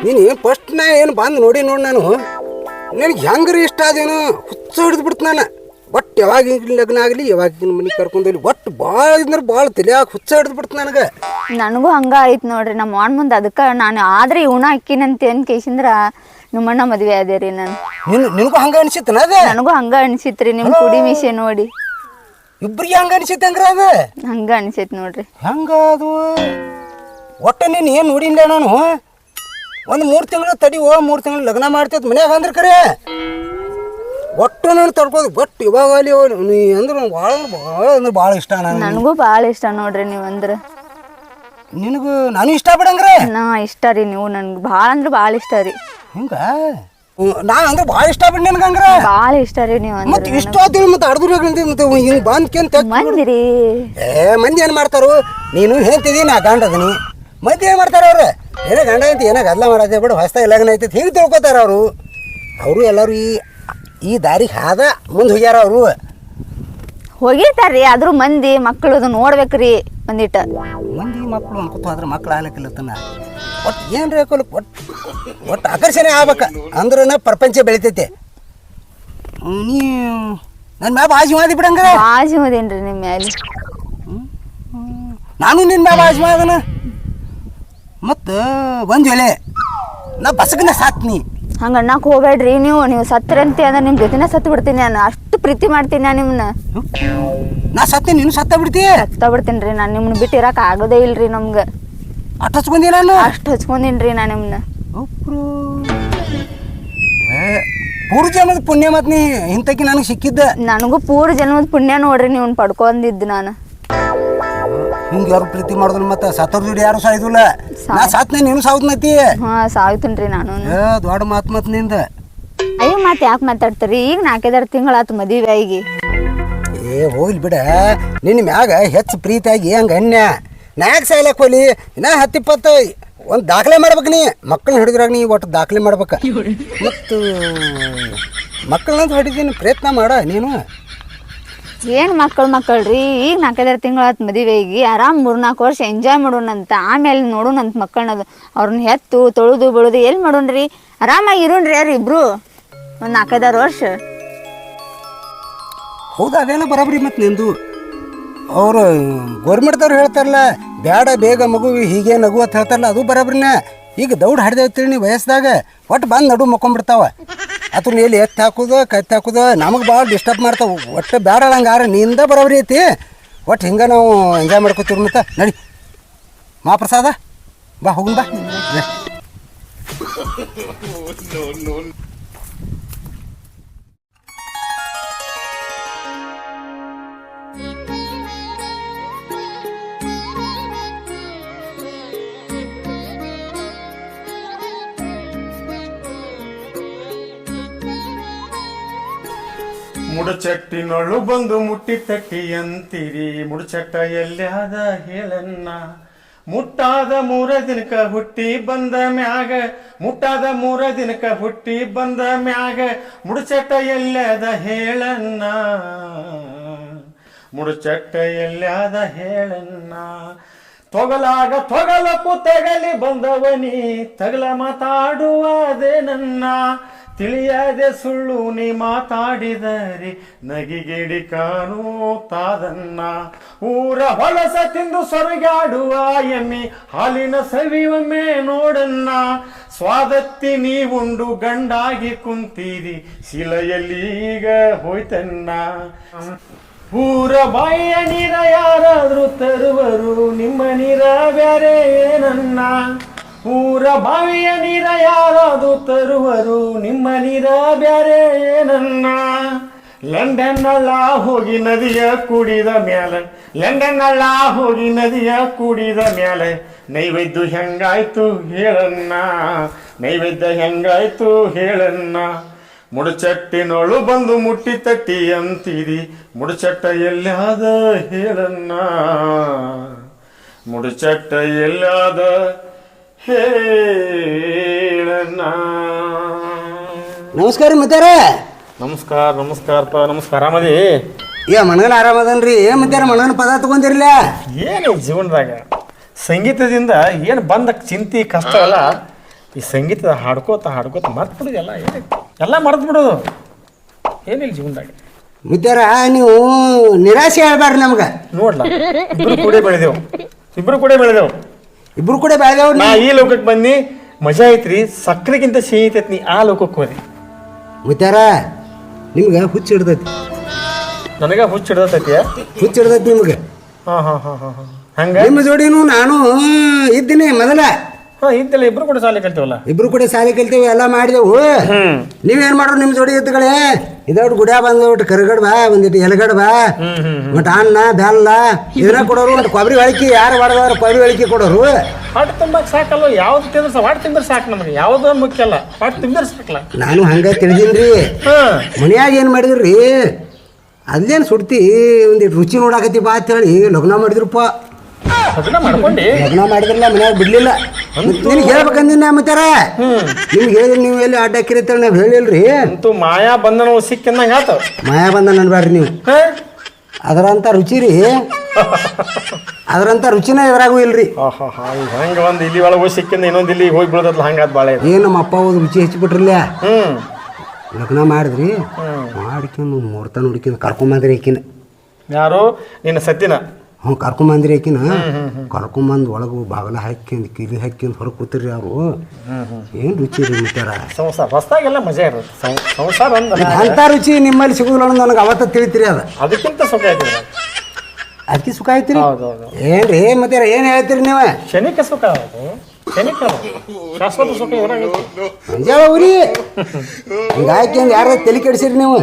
ನೀನು ಫಸ್ಟ್ ನಾ ಏನು ಬಂದು ನೋಡಿ ನಾನು ನನಗೆ ಹೆಂಗ್ರಿ ಇಷ್ಟ ಅದೇನು ಹುಚ್ಚ ಹಿಡಿದು ಬಿಡ್ತು ನಾನು. ಒಟ್ಟು ಯಾವಾಗ ಲಗ್ನ ಆಗಲಿ ಯಾವಾಗ ಮನೆ ಕರ್ಕೊಂಡೋಗ್ಲಿ ಒಟ್ಟು ಭಾಳ ಅಂದ್ರೆ ಭಾಳ ತಲೆಯಾಗ ಹುಚ್ಚ ಹಿಡಿದು ಬಿಡ್ತು ನನಗೆ. ನನಗೂ ಹಂಗ ಆಯ್ತು ನೋಡ್ರಿ ನಮ್ಮ ಮಾವನ ಮುಂದೆ. ಅದಕ್ಕೆ ನಾನು ಆದ್ರೆ ಇವನ ಅಕ್ಕಿನಂತ ಕೇಸಿಂದ್ರ ನಿಮ್ಮಣ್ಣ ಮದ್ವೆ ಅದೇ ರೀ ನಾನು. ನಿನಗೂ ಹಂಗ ಅನ್ಸಿತ್ತನ ಅದ? ನನಗೂ ಹಂಗ ಅನ್ಸಿತ್ರಿ ನಿಮ್ಮ ಕುಡಿ ಮೀಸೆ ನೋಡಿ. ಇಬ್ರಿಗೆ ಹಂಗ ಅನ್ಸಿತ್ತು ಹಂಗ್ರ ಅದ? ಹಂಗ ಅನ್ಸೈತ್ ನೋಡ್ರಿ. ಹಂಗ ಅದು ಒಟ್ಟ ನೀನು ಏನು ನೋಡಿಲ್ಲ ನಾನು. ಒಂದು 3 ತಿಂಗಳು ತಡಿ 3 ತಿಂಗಳು ಲಗ್ನ ಮಾಡ್ತೈತೆ ಮನ್ಯಾಗ ಅಂದ್ರೆ ಕರೆ ಒಟ್ಟು ನಾನು ತಡ್ಕೋದು. ಬಟ್ ಇವಾಗ ಅಲ್ಲಿ ನೀ ಅಂದ್ರೆ ಭಾಳ ಅಂದ್ರೆ ಭಾಳ ಇಷ್ಟ ನನಗೂ ಭಾಳ ಇಷ್ಟ ನೋಡ್ರಿ ನೀವು ಅಂದ್ರೆ. ನಿನಗೂ ನಾನು ಇಷ್ಟ ಬಿಡಂಗ್ರೆ? ನಾ ಇಷ್ಟ ರೀ ನೀವು. ನನ್ಗೆ ಭಾಳ ಅಂದ್ರೆ ಭಾಳ ಇಷ್ಟ ರೀ. ಹಿಂಗ ನಾ ಅಂದ್ರೆ ಭಾಳ ಇಷ್ಟ ಬಿಡ್ ನನ್ಗೆ ಹಂಗ್ರ ಭಾಳ ಇಷ್ಟ ರೀ ನೀವು ಅಂದ್ರೆ. ಮತ್ತೆ ಇಷ್ಟ ಆದ್ರಿ ಮತ್ತೆ ಅಡ್ದುರ್ಗಂತ ಮತ್ತೆ ಹಿಂಗೆ ಬಂದ್ಕೆಂತ ಮಂದಿರಿ ಮಂದಿ ಏನು ಮಾಡ್ತಾರು? ನೀನು ಹೇಳ್ತಿದಿ ನಾ ಗಂಡ ಅದೀನಿ. ಮಂದಿ ಏನು ಮಾಡ್ತಾರೆ ಅವ್ರು? ಏನೋ ಗಂಡ ಐತಿ ಏನೋ ಗದ್ಲ ಮಾಡತ್ತೆ ಬಿಡು ಹೊಸ್ತಾಗಿ ಲಗ್ನ ಐತಿ ಹಿಂಗೆ ತಿಳ್ಕೊತಾರ ಅವರು ಎಲ್ಲರೂ ಈ ದಾರಿಗೆ ಹಾದ ಮುಂದೆ ಹೋಗ್ಯಾರ ಅವರು. ಹೋಗಿರ್ತಾರ್ರಿ ಆದ್ರೂ ಮಂದಿ ಮಕ್ಕಳು ಅದು ನೋಡ್ಬೇಕ್ರಿ ಒಂದಿಟ್ಟ. ಮಂದಿ ಮಕ್ಕಳು ಅನ್ಕೋತ ಹೋದ್ರೆ ಮಕ್ಳು ಆಗ್ಲಿಕ್ಕಿಲ್ಲತ್ತನ. ಒಟ್ಟು ಏನು ರೇಕಲ್ ಒಟ್ಟು ಆಕರ್ಷಣೆ ಆಗ್ಬೇಕ ಅಂದ್ರೆ ಪ್ರಪಂಚ ಬೆಳಿತೈತೆ. ನೀ ನನ್ನ ಮ್ಯಾಲ ಬಾಜಿ ಮಾದಿ ಬಿಡಂಗ. ಬಾಜಿ ಹೋದೇನ್ರಿ ನಿಮ್ಮ ಮ್ಯಾಲೆ? ನಾನು ನಿನ್ನ ಮ್ಯಾಲ ಬಾಜಿ ಮಾದನ. ಮತ್ತು ಒಂದು ವೇಳೆ ನಾ ಬಸಗನ ಸಾತ್ನಿ. ಹಂಗೆ ಅನ್ನಕ್ಕೆ ಹೋಗ್ಬೇಡ್ರಿ ನೀವು ಸತ್ತರಂತೆ ಅಂದ್ರೆ ನಿಮ್ಮ ಜೊತೆನೇ ಸತ್ತು ಬಿಡ್ತೀನಿ ನಾನು. ಅಷ್ಟು ಪ್ರೀತಿ ಮಾಡ್ತೀನಿ ನಾನು ನಿಮ್ಮನ್ನ. ನಾ ಸತ್ತೀನಿ ನೀನು ಸತ್ತ ಬಿಡ್ತಿ? ಸತ್ತ ಬಿಡ್ತೀನಿ ರೀ ನಾನು. ನಿಮ್ಮನ್ನ ಬಿಟ್ಟು ಇರಕ್ಕೆ ಆಗೋದೇ ಇಲ್ರಿ ನಮ್ಗೆ. ಅಷ್ಟು ಹಚ್ಕೊಂಡಿ ನಾನು? ಅಷ್ಟು ಹಚ್ಕೊಂಡೀನಿ ರೀ ನಾನು ನಿಮ್ಮನ್ನ. ಪೂರ್ವ ಜನ್ಮದ ಪುಣ್ಯ ಮತ್ತು ನೀ ಇಂತಕಿ ನನಗೆ ಸಿಕ್ಕಿದ್ದ. ನನಗೂ ಪೂರ್ವ ಜನ್ಮದ ಪುಣ್ಯ ನೋಡ್ರಿ ನೀವು ಪಡ್ಕೊಂಡಿದ್ದು ನಾನು. ಹಿಂಗೆ ಯಾರು ಪ್ರೀತಿ ಮಾಡಿದ್ರು ಮತ್ತೆ ಸತ್ತೋರ್ ದುಡ್ಡು ಯಾರು ಸಾಯ್ದಿಲ್ಲ. ನಾ ಸಾತ್ನೇ ನೀನು ಸಾವ್ದನೈತಿ. ಹಾಂ ಸಾಯ್ತೀನಿ ರೀ ನಾನು. ದೊಡ್ಡ ಮಾತು ನಿಂದ. ಅಯ್ಯೋ ಮತ್ತೆ ಯಾಕೆ ಮಾತಾಡ್ತೀರಿ? ಈಗ 4-5 ತಿಂಗಳಾತು ಮದುವೆ ಆಗಿ. ಹೋಗ್ಲಿ ಬಿಡ. ನಿನ್ನ ಮ್ಯಾಗ ಹೆಚ್ಚು ಪ್ರೀತಿಯಾಗಿ ಹಂಗೆ ಅನ್ಯ ನಾ ಯಾಕೆ ಸಾಯ್ಲಕ್ಕೆ ಹೋಗ್ಲಿ? ಇನ್ನ 10-20 ಒಂದು ದಾಖಲೆ ಮಾಡ್ಬೇಕು. ನೀ ಮಕ್ಕಳನ್ನ ಹಿಡಿದ್ರಾಗ ನೀ ಒಟ್ಟು ದಾಖಲೆ ಮಾಡ್ಬೇಕು. ಮತ್ತು ಮಕ್ಕಳನ್ನ ಹಿಡಿದೀನಿ ಪ್ರಯತ್ನ ಮಾಡ ನೀನು. ಏನು ಮಕ್ಕಳ್ರಿ? ಈಗ 4-5 ತಿಂಗಳಾತು ಮದುವೆ ಆಗಿ. ಆರಾಮ್ 3-4 ವರ್ಷ ಎಂಜಾಯ್ ಮಾಡೋಣಂತ. ಆಮೇಲೆ ನೋಡೋಣಂತ ಮಕ್ಕಳನ್ನದು. ಅವ್ರನ್ನ ಹೆತ್ತು ತೊಳೆದು ಬೆಳೆದು ಎಲ್ಲಿ ಮಾಡೋಣ್ರಿ? ಆರಾಮಾಗಿ ಇರೋಣ್ರಿ ಯಾರು ಇಬ್ರು ಒಂದು 4-5 ವರ್ಷ. ಹೌದಾ? ಅದೇನೋ ಬರೋಬ್ರಿ. ಮತ್ತು ನಿಂದು ಅವರು ಗೋರ್ಮೆಂಟ್ದವ್ರು ಹೇಳ್ತಾರಲ್ಲ ಬೇಡ ಬೇಗ ಮಗು ಹೀಗೆ ನಗು ಅಂತ ಹೇಳ್ತಾರಲ್ಲ ಅದು ಬರೋಬ್ರಿನ. ಈಗ ದೌಡ್ ಹಡ್ದೇಳ್ತೀರಿ ನೀವು ವಯಸ್ಸದಾಗ ಒಟ್ಟು ಬಂದು ನಡು ಮಕ್ಕೊಂಬಿಡ್ತಾವ. ಅದನ್ನ ಎಲ್ಲಿ ಎತ್ತಿ ಹಾಕೋದು ಕತ್ತಿ ಹಾಕೋದು ನಮಗೆ ಭಾಳ ಡಿಸ್ಟರ್ಬ್ ಮಾಡ್ತಾವೆ. ಒಟ್ಟು ಬೇಡ ಹಂಗಾರ ನಿಂದ ಬರೋಬ್ರಿ ಐತಿ. ಒಟ್ಟು ಹಿಂಗೆ ನಾವು ಎಂಜಾಯ್ ಮಾಡ್ಕೊತೀವಿ. ಮತ್ತೆ ನಡಿ ಮಹಾಪ್ರಸಾದ ಬಾ ಹೋಗುಣ ಬಾ. ಮುಡಚಟ್ಟಿನೊಳು ಬಂದು ಮುಟ್ಟಿ ತಟ್ಟಿ ಅಂತೀರಿ. ಮುಡಚಟ್ಟ ಎಲ್ಯಾದ ಹೇಳನ್ನ. ಮುಟ್ಟಾದ 3 ದಿನಕ ಹುಟ್ಟಿ ಬಂದ ಮ್ಯಾಗ. ಮುಟ್ಟಾದ 3 ದಿನಕ ಹುಟ್ಟಿ ಬಂದ ಮ್ಯಾಗ. ಮುಡಚಟ್ಟ ಎಲ್ಯಾದ ಹೇಳನ್ನ. ಮುಡಚಟ್ಟ ಎಲ್ಯಾದ ಹೇಳನ್ನ. ತೊಗಲಪ್ಪು ತಗಲಿ ಬಂದವನಿ. ತಗಲ ಮಾತಾಡುವದೇ ನನ್ನ. ತಿಳಿಯದೆ ಸುಳ್ಳು ನೀ ಮಾತಾಡಿದರೆ ನಗಿಗಿಡಿ ಕಾಣೋ ತಾದನ್ನ. ಊರ ಹೊಲಸ ತಿಂದು ಸೊರಗಾಡುವ ಎಮ್ಮಿ ಹಾಲಿನ ಸವಿಯೊಮ್ಮೆ ನೋಡನ್ನ. ಸ್ವಾದತ್ತಿ ನೀವುಂಡು ಗಂಡಾಗಿ ಕುಂತೀರಿ ಶಿಲೆಯಲ್ಲಿ ಈಗ ಹೋಯ್ತನ್ನ. ಊರ ಬಾಯಿಯ ನೀರ ಯಾರಾದ್ರೂ ತರುವರು ನಿಮ್ಮ ನೀರ ಬ್ಯಾರೆ ಏನನ್ನ. ಊರ ಬಾವಿಯ ನೀರ ಯಾರಾದು ತರುವರು ನಿಮ್ಮ ನೀರ ಬ್ಯಾರೆ ಏನನ್ನ. ಲಂಡನ್ ಹಳ್ಳ ಹೋಗಿ ನದಿಯ ಕುಡಿದ ಮ್ಯಾಲೆ. ಲಂಡನ್ ಹಳ್ಳ ಹೋಗಿ ನದಿಯ ಕುಡಿದ ಮ್ಯಾಲೆ. ನೈವೇದ್ಯ ಹೆಂಗಾಯ್ತು ಹೇಳನ್ನ. ನೈವೇದ್ಯ ಹೆಂಗಾಯ್ತು ಹೇಳನ್ನ. ಮುಡಚಟ್ಟಿನೊಳು ಬಂದು ಮುಟ್ಟಿ ತಟ್ಟಿ ಅಂತೀರಿ. ಮುಡಚಟ್ಟ ಎಲ್ಲಾದ ಹೇಳನ್ನ. ಮುಡಚಟ್ಟ ಎಲ್ಲಾದ ಹೇಳನ್ನ. ನಮಸ್ಕಾರ ಮುತ್ತಾರ. ನಮಸ್ಕಾರಪ್ಪ. ನಮಸ್ಕಾರ. ಆರಾಮದಿ? ಮನಗನ ಆರಾಮದನ್ರಿ. ಮುತ್ತಾರ ಮನಗನ ಪದ ತಗೊಂಡಿರ್ಲ. ಏನು ಜೀವನದಾಗ ಸಂಗೀತದಿಂದ ಏನು ಬಂದ ಚಿಂತೆ ಕಷ್ಟ ಅಲ್ಲ ಈ ಸಂಗೀತದ ಹಾಡ್ಕೋತ ಮರ್ತು ಬಿಡೋದು ಎಲ್ಲ ಮರ್ತು ಬಿಡೋದು ಏನಿಲ್ಲ ಜೀವನದಾಗ. ಮುತ್ಯಾರ ನೀವು ನಿರಾಶೆ ಹೇಳ್ಬಾರ್ರಿ ನಮ್ಗೆ. ನೋಡ್ಲ ಇಬ್ರು ಕೂಡ ಬೆಳೆದೆವು ಇಬ್ರು ಕೂಡ ಬೆಳೆದೇವ್. ನಾ ಈ ಲೋಕಕ್ಕೆ ಬಂದು ಮಜಾ ಐತ್ರಿ, ಸಕ್ಕರೆಗಿಂತ ಸಿಹಿ ಐತೈತಿ. ನೀ ಆ ಲೋಕಕ್ಕೆ ಹೋದಿ. ಮುತ್ಯಾರ ನಿಮ್ಗೆ ಹುಚ್ಚು ಹಿಡ್ದೈತಿ. ನನಗ ಹುಚ್ಚ ಹಿಡ್ದೈತಿ. ಹುಚ್ಚು ಹಿಡ್ದೈತಿ ನಿಮ್ಗೆ. ಹಂಗ ನಿಮ್ಮ ಜೋಡಿನೂ ನಾನು ಇದ್ದೀನಿ ಮೊದಲ. ಇದ್ದಿಲ್ಲ, ಇಬ್ರು ಕೂಡ ಶಾಲೆ ಕಲ್ತೇವಲ್ಲ. ಇಬ್ರು ಕೂಡ ಶಾಲೆ ಕಲ್ತೇವೆ, ಎಲ್ಲ ಮಾಡಿದೆವು. ನೀವೇನ್ ಮಾಡ್ರು ನಿಮ್ಮ ಜೋಡಿ ಎತ್ತುಗಳೇ? ಇದೊಟ್ಟು ಗುಡಿಯ ಬಂದೊಟ್ಟು ಕರಿಗಡ್ ಬಾ, ಒಂದಿಟ್ಟು ಎಲೆಗಡ್ ಬಾ, ಒಟ್ಟು ಅನ್ನ ಬೆಲ್ಲ ಇದನ್ನ ಕೊಡೋರು. ಒಂದು ಕೊಬ್ಬರಿ ಒಳಕಿ ಯಾರು ಮಾಡಿದವ್ರು ಕೊಬ್ಬರಿ ಒಳಕಿ ಕೊಡೋರು. ಹೊಟ್ಟೆ ತುಂಬಕ್ಕೆ ಸಾಕಲ್ಲ, ಯಾವ್ದು ತಿಂದ್ರೆ ಹೊಟ್ಟೆ ತಿಂದ್ರೆ ಸಾಕು ನಮಗೆ, ಯಾವುದೋ ಮುಖ್ಯ ಅಲ್ಲ, ಹೊಟ್ಟೆ ತಿಂದ್ರೆ ಸಾಕಲ್ಲ. ನಾನು ಹಂಗ ತಿಳಿದೀನ್ರಿ. ಮನ್ಯಾಗ ಏನು ಮಾಡಿದ್ರಿ? ಅಲ್ಲೇನು ಸುಡ್ತಿ ಒಂದಿಟ್ಟು ರುಚಿ ನೋಡಾಕತಿ ಬಾ ಅಂತ ಹೇಳಿ ಲಗ್ನ ಮಾಡಿದ್ರಪ್ಪ. ಮಾಡ್ಕೊಂಡಿ ಲಗ್ನ ಮಾಡಿದ್ರಲ್ಲ, ಮನ್ಯಾಗ ಬಿಡ್ಲಿಲ್ಲ. ನಿಮ್ಗೆ ಹೇಳ್ಬೇಕಂದಿನ ಮತ್ತಾರ ನಿಮ್ಗೆ ಹೇಳಿದ್ರಿ, ನೀವು ಎಲ್ಲಿ ಅಡ್ಡ ಹಾಕಿರತ್ತೇಳಿ ನಾವು ಹೇಳಿಲ್ರಿ. ಅಂತೂ ಮಾಯಾ ಬಂಧನ ಸಿಕ್ಕಂದಂಗ ಆತ. ಮಾಯಾ ಬಂಧನ ಅನ್ಬ್ಯಾಡ್ರಿ ನೀವು. ಅದರಂತ ರುಚಿ ರೀ, ಅದರಂತ ರುಚಿನ ಎದುರಾಗೂ ಇಲ್ರಿ. ಹಂಗ ಒಂದ್ ಇಲ್ಲಿ ಒಳಗೆ ಸಿಕ್ಕಿಂದ ಇನ್ನೊಂದು ಇಲ್ಲಿ ಹೋಗಿ ಬೀಳೋದಲ್ಲ, ಹಂಗಾದ್ ಬಾಳೆ. ಏನು ನಮ್ಮ ಅಪ್ಪ ಹೋದ್ ರುಚಿ ಹೆಚ್ಚಿಬಿಟ್ರಲ್ಲ. ಲಗ್ನ ಮಾಡಿದ್ರಿ, ಮಾಡ್ಕೊಂಡು ಮುಹೂರ್ತ ನೋಡ್ಕೊಂಡು ಕರ್ಕೊಂಬಂದ್ರಿ ಆಕಿನ. ಯಾರು? ನಿನ್ನ ಸತ್ತಿನ? ಹ್ಞೂ ಕರ್ಕೊಂಬಂದ್ರಿ ಆಕಿನ. ಕರ್ಕೊಂಬಂದು ಒಳಗೆ ಬಾಗಲ ಹಾಕ್ಯಂದು ಕಿಲಿ ಹಾಕ್ಯಂದು ಹೊರಗೆ ಕೂತಿರಿ ಅವರು. ಏನು ರುಚಿ ರೀ ಮುಟ್ಟಾರ. ಸಂಸಾರ ಹೊಸ್ದಾಗೆಲ್ಲ ಮಜಾ ಇರೋದು. ಸಂಸಾರ ಅಂಥ ರುಚಿ ನಿಮ್ಮಲ್ಲಿ ಸಿಗುದಿಲ್ಲ ಅನ್ನೋದು ನನಗೆ ಅವತ್ತ ತಿಳಿತೀರಿ. ಅದು ಅದಕ್ಕಿಂತ ಸುಖ ಐತಿ. ಅದಕ್ಕೆ ಸುಖ ಐತಿರಿ. ಏನ್ರಿ ಮತ್ತೆ ಏನು ಹೇಳ್ತೀರಿ ನೀವು? ಕ್ಷಣಿಕ ಸುಖ ಅದು, ಕ್ಷಣಿಕ. ಶಾಶ್ವತ ಸುಖ ಮಂಜಾಳ ಊರಿ ಈಗ ಹಾಕ್ಯಂದು ಯಾರು ತಲೆ ಕೆಡಿಸಿರಿ ನೀವು?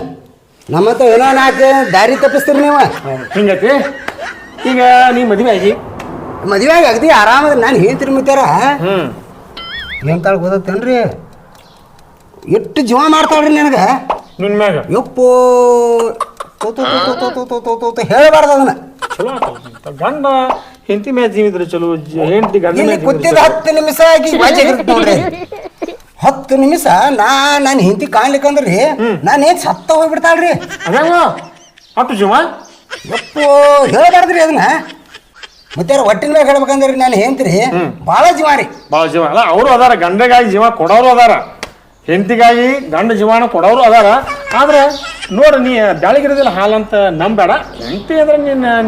ನಮ್ಮತ್ತ ಏನೋ ನಾಲ್ಕು ದಾರಿ ತಪ್ಪಿಸ್ತೀರಿ ನೀವು. ಹಿಂಗೈತಿ. ಈಗ ನೀ ಮದುವೆ ಆಗಿ ಅಗದಿ ಆರಾಮದ ನಾನು ಹೇಳ್ತೀರಿ ಮುತ್ತಾರ. ಏನು ತಾಳ ಗೊತ್ತೇನ್ರಿ? ಎಷ್ಟು ಜೀವ ಮಾಡ್ತಾಳ್ರಿ ನನಗೆ ನಿನ್ ಮ್ಯಾಗ. ಯಪ್ಪೋ ಹೇಳಬಾರ್ದು ಅದನ್ನ. ಚಲೋ ಗಂಡ ಹೆಂಡತಿ ಮ್ಯಾಗ ಜೀವಿದ್ರೆ ಚಲೋ, ಹೆಂಡತಿ ಗಂಡ ಕೂತಿದ್ದ 10 ನಿಮಿಷ ಆಗಿ ನೋಡ್ರಿ. 10 ನಿಮಿಷ ನಾನು ಹೆಂಡತಿ ಕಾಣ್ಲಿಕ್ಕಂದ್ರಿ ನಾನು ಏನು ಸತ್ತ ಹೋಗ್ಬಿಡ್ತಾಳ್ರಿ. ಅದೇವ ಅಷ್ಟು ಜೀವ ಯಪ್ಪೋ ಹೇಳಬಾರ್ದ್ರಿ ಅದನ್ನ. ಮತ್ತೆ ಒಟ್ಟಿನ ಮ್ಯಾಗ ಹೇಳ್ಬೇಕಂದ್ರಿ ನಾನು ಹೇಳ್ತೀರಿ ಭಾಳ ಜೀವ ರೀ. ಭಾಳ ಜೀವ ಅಲ್ಲ. ಅವರು ಅದಾರ, ಗಂಡಗಾಗಿ ಜೀವ ಕೊಡೋರು ಅದಾರ, ಹೆಂಡತಿಗಾಗಿ ಗಂಡ ಜೀವಾನ ಕೊಡೋರು ಅದಾರ. ಆದ್ರೆ ನೋಡ್ರಿ, ನೀ ಬ್ಯಾಳಿಗಿರೋದಿಲ್ಲ ಹಾಲಂತ ನಂಬೇಡ. ಹೆಂಡತಿ ಅಂದ್ರೆ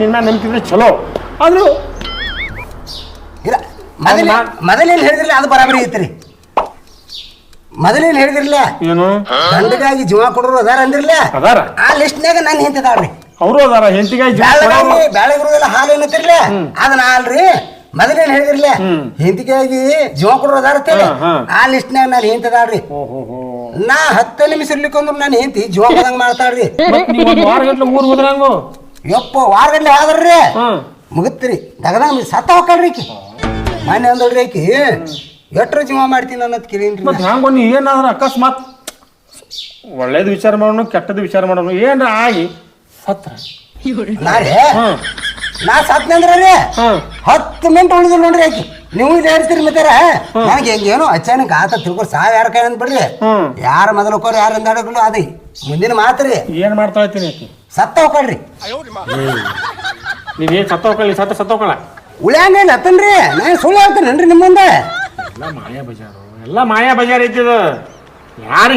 ನಿನ್ನ ನಂಬಿದ್ರೆ ಚಲೋ. ಆದ್ರೂ ಇಲ್ಲ, ಮೊದಲೇನು ಹೇಳಿದ್ರಲ್ಲ ಅದು ಬರಾಬರಿ ಐತ್ರಿ. ಮೊದಲೇನು ಹೇಳಿದ್ರಲ್ಲ ಏನು ಗಂಡಗಾಗಿ ಜೀವ ಕೊಡೋರು ಅದಾರ ಅಂದ್ರಲ್ಲ, ಅದಾರ. ಆ ಲಿಸ್ಟ್ನಾಗ ನಾನು ಹೆಂತಿದಾಳ್ರಿ. ಅವರು ಅದಾರ, ಹೆಂಡತಿಗಾಗಿ ಬ್ಯಾಳಿಗಿರೋದಿಲ್ಲ ಹಾಲು ಏನತ್ತಿರ್ಲ ಅದನ್ನ ಅಲ್ರಿ. ಮೊದಲೇನು ಹೇಳಿದ್ರಲ್ಲ ಹೆಂಡತಿಗಾಗಿ ಜೀವ ಕೊಡೋರು ಅದಾರ ಆ ಲಿಸ್ಟ್ನಾಗ ನಾನು ಹೆಂತಿದಾಳ್ರಿ. ನಾ 10 ನಿಮಿಷ ಇರ್ಲಿಕ್ಕಂದ್ರು ನಾನು ಹೆಂಡತಿ ಜೀವ ಕೊಡಂಗ್ ಮಾಡ್ತಾಳ್ರಿ. ಯಪ್ಪ ವಾರಗಡ್ಲೆ ಆದ್ರಿ ಮುಗಿತ್ರಿ ದಗದಂಗ ಸತ್ತ ಹೋಗ್ರಿ. ಆಕಿ ಮನೆ ಅಂದಳ್ರಿ ಆಕಿ ಎಟ್ರ ಜೀವ ಮಾಡ್ತೀನಿ ಅನ್ನೋದು ಕೇಳೀನ್ರಿ. ಹಂಗ ನೀ ಏನಾದ್ರ ಅಕಸ್ಮಾತ್ ಒಳ್ಳೇದು ವಿಚಾರ ಮಾಡೋಣ, ಕೆಟ್ಟದ್ದು ವಿಚಾರ ಮಾಡೋಣ, ಏನ್ರ ಆಗಿ ಸತ್ರ ನಾ ಸತ್ನಂದ್ರಿ 10 ಮಿನಿಟ್ ಉಳಿದ್ರು ನೋಡ್ರಿ ಆಕಿ. ನೀವು ಇಲ್ಲಿ ಹೇಳ್ತೀರಿ ಮಿತಾರ ನನಗೆ ಹೆಂಗೇನು ಅಚಾನಕ್ ಆತ ತಿಳ್ಕೊ ಸಾವ್ ಯಾರ ಕೈ ಅಂದ್ಬಿಡ್ರಿ. ಯಾರ ಮೊದಲಕೋರು ಯಾರು ಅಂದಾಡಗಳು ಅದೇ ಮುಂದಿನ ಮಾತ್ರಿ. ಏನ್ ಮಾಡ್ತಾ ಇರ್ತೀನಿ ಆಕಿ ಸತ್ತ ಹೋಗ್ರಿ. ನೀವೇನ್ ಸತ್ತ ಹೋಗ್ಕೊಳ್ಳಿ, ಸತ್ತ ಹೋಗಲ್ಲ ಉಳ್ಯಾಂಗ ಹತ್ತನ್ರಿ. ನಾನು ಸುಳ್ಳು ಹೇಳ್ತೇನೇನ್ರಿ ನಿಮ್ಮ ಮುಂದೆ? ಎಲ್ಲ ಮಾಯಾ ಬಜಾರ್ ಐತಿದ.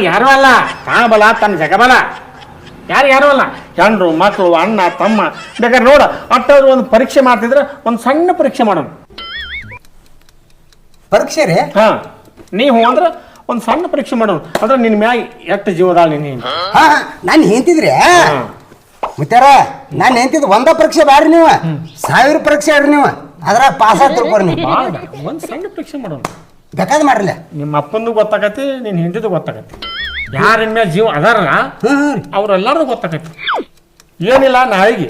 ಯಾರು ಅಲ್ಲ, ತಾಣಬಲ ತನ್ನ ಜಗಬಲ. ಯಾರು ಅಲ್ಲ, ಹೆಣ್ರು ಮಕ್ಕಳು ಅಣ್ಣ ತಮ್ಮ ಬೇಕಾದ್ರೆ ನೋಡ. ಅಟ್ಟವ್ರು ಒಂದು ಪರೀಕ್ಷೆ ಮಾಡ್ತಿದ್ರೆ ಒಂದು ಸಣ್ಣ ಪರೀಕ್ಷೆ ಮಾಡೋಣ. ಪರೀಕ್ಷೆ ರೀ? ನೀವು ಅಂದ್ರೆ ಒಂದು ಸಣ್ಣ ಪರೀಕ್ಷೆ ಮಾಡೋಣ. ಅದ್ರ ನಿನ್ ಮ್ಯಾಗ ಎಷ್ಟು ಜೀವದಾಳ ನೀನು. ನಾನು ಹೆಂತಿದ್ರಿ ಮುತ್ತಾರ, ನಾನು ಹೆಂತಿದ್ ಒಂದ ಪರೀಕ್ಷೆ ಬ್ಯಾಡ್ರಿ, ನೀವು 1000 ಪರೀಕ್ಷೆ ಆಡ್ರಿ. ನೀವು ಅದ್ರಾಗ ಪಾಸ್ ಆಗ್ತಿರ್ಕೋರಿ. ನೀವು ಒಂದು ಸಣ್ಣ ಪರೀಕ್ಷೆ ಮಾಡೋಣ, ಬೇಕಾದ್ ಮಾಡ್ರಲ್ಲ. ನಿಮ್ಮ ಅಪ್ಪಂದು ಗೊತ್ತಾಗತಿ, ನಿನ್ ಹೆಂಡತಿದು ಗೊತ್ತಾಗತಿ. ಯಾರಿನ ಮೇಲೆ ಜೀವ ಅದಾರಲ್ಲ ಅವ್ರೆಲ್ಲಾರ್ದು ಗೊತ್ತಾಗತಿ. ಏನಿಲ್ಲ, ನಾಳೆಗೆ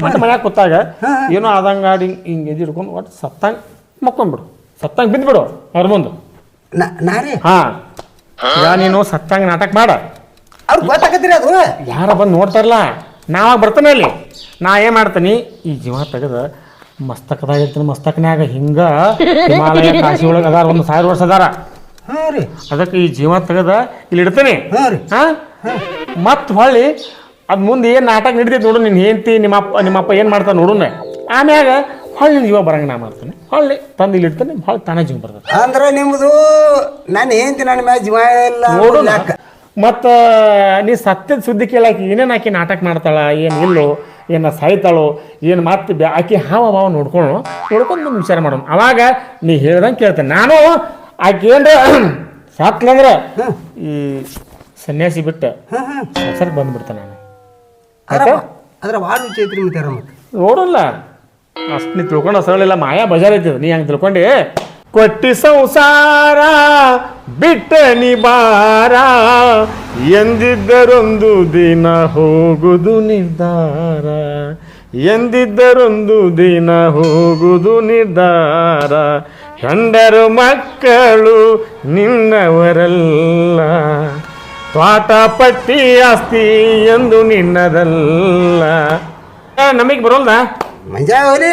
ಮತ್ತೆ ಮನ್ಯಾಗ ಕೂತಾಗ ಏನೋ ಆದಂಗಾಡಿ ಹಿಂಗೆ ಎದಿಡ್ಕೊಂಡು ಒಟ್ಟು ಸತ್ತಂಗೆ ಮಕ್ಕೊಂಡ್ಬಿಡು, ಸತ್ತಂಗೆ ಬಿದ್ದುಬಿಡು ಅವ್ರ ಮುಂದೆ. ಈಗ ನೀನು ಸತ್ತಂಗೆ ನಾಟಕ ಮಾಡ, ಅವ್ರಿಗೆ ಗೊತ್ತಾಗತ್ತೀರಿ. ಅದು ಯಾರ ಬಂದು ನೋಡ್ತಾರಲ್ಲ, ನಾವಾಗ ಬರ್ತಾನೆ ಅಲ್ಲಿ. ನಾ ಏನು ಮಾಡ್ತೀನಿ, ಈ ಜೀವ ತೆಗೆದ ಮಸ್ತಕದಾಗ ಇರ್ತೀನಿ. ಮಸ್ತಕನ್ಯಾಗ ಹಿಂಗ ಹಿಮಾಲಯ ಕಾಶಿ ಒಳಗೆ ಅದಾರ, 1000 ವರ್ಷ ಅದಾರ. ಅದಕ್ಕೆ ಈ ಜೀವ ತೆಗೆದ ಇಲ್ಲಿ ಇಡ್ತೀನಿ. ಮತ್ ಹೊಳ್ಳಿ ಅದ್ ಮುಂದೆ ಏನ್ ನಾಟಕ ನಡೀತೈತಿ ನೋಡು. ನಿನ್ ಹೆಂಡತಿ ನಿಮ್ಮಪ್ಪ ಏನ್ ಮಾಡ್ತಾರ ನೋಡುನ. ಆಮ್ಯಾಗ ಹೊಳ್ಳಿ ಇವಾಗ ಬರಂಗ ನಾ ಮಾಡ್ತಾನೆ ಹೊಳ್ಳಿ ತಂದು ಇಲ್ಲಿ ಇಡ್ತಾನೆ ಭಾಳ ತಾನೇ ಜೀವ ಬರ್ತದೆ ಅಂದ್ರೆ ನಿಮ್ಮದು ನಾನು ಹೇಳ್ತೀನಿ ನನ್ನ ಮ್ಯಾಲ ಜೀವ ಇಲ್ಲ ನೋಡು ಮತ್ತು ನೀ ಸತ್ಯದ ಸುದ್ದಿ ಕೇಳಾಕಿ ಏನೇನು ಆಕಿ ನಾಟಕ ಮಾಡ್ತಾಳ ಏನು ಇಲ್ಲೋ ಏನು ಸಾಯ್ತಾಳೋ ಏನು ಮತ್ತೆ ಆಕಿ ಹಾವ ಭಾವ ನೋಡ್ಕೊಂಡು ನಮ್ಮ ವಿಚಾರ ಮಾಡೋಣ ಅವಾಗ ನೀ ಹೇಳ್ದಂಗೆ ಕೇಳ್ತೇನೆ ನಾನು ಆಕೆ ಏನ್ರ ಸಾತ್ಲಂದ್ರೆ ಈ ಸನ್ಯಾಸಿ ಬಿಟ್ಟು ಹೆಸರಿಗೆ ಬಂದ್ಬಿಡ್ತಾನೆ ನಾನು ಅದ್ರ ಭಾಳ ವಿಚೈತ್ರಿ ಮಿತಾರ ನೋಡಲ್ಲ ಅಷ್ಟು ನೀ ತಿಳ್ಕೊಂಡು ಸರಳಿಲ್ಲ ಮಾಯಾ ಬಜಾರ್ ಐತಿದ್ ನೀ ಹಂಗೆ ತಿಳ್ಕೊಂಡಿ ಕೊಟ್ಟಿ ಸಂಸಾರ ಬಿಟ್ಟ ನಿಬಾರ ಎಂದಿದ್ದರೊಂದು ದಿನ ಹೋಗುದು ನಿರ್ಧಾರ ಎಂದಿದ್ದರೊಂದು ದಿನ ಹೋಗುದು ನಿರ್ಧಾರ ಹೆಂಡರು ಮಕ್ಕಳು ನಿನ್ನವರಲ್ಲ ತ್ವಾಟ ಪಟ್ಟಿ ಆಸ್ತಿ ಎಂದು ನಿನ್ನದಲ್ಲ ನಮಗೆ ಬರೋಲ್ಲ ಮಂಜಾ ಹೋಲಿ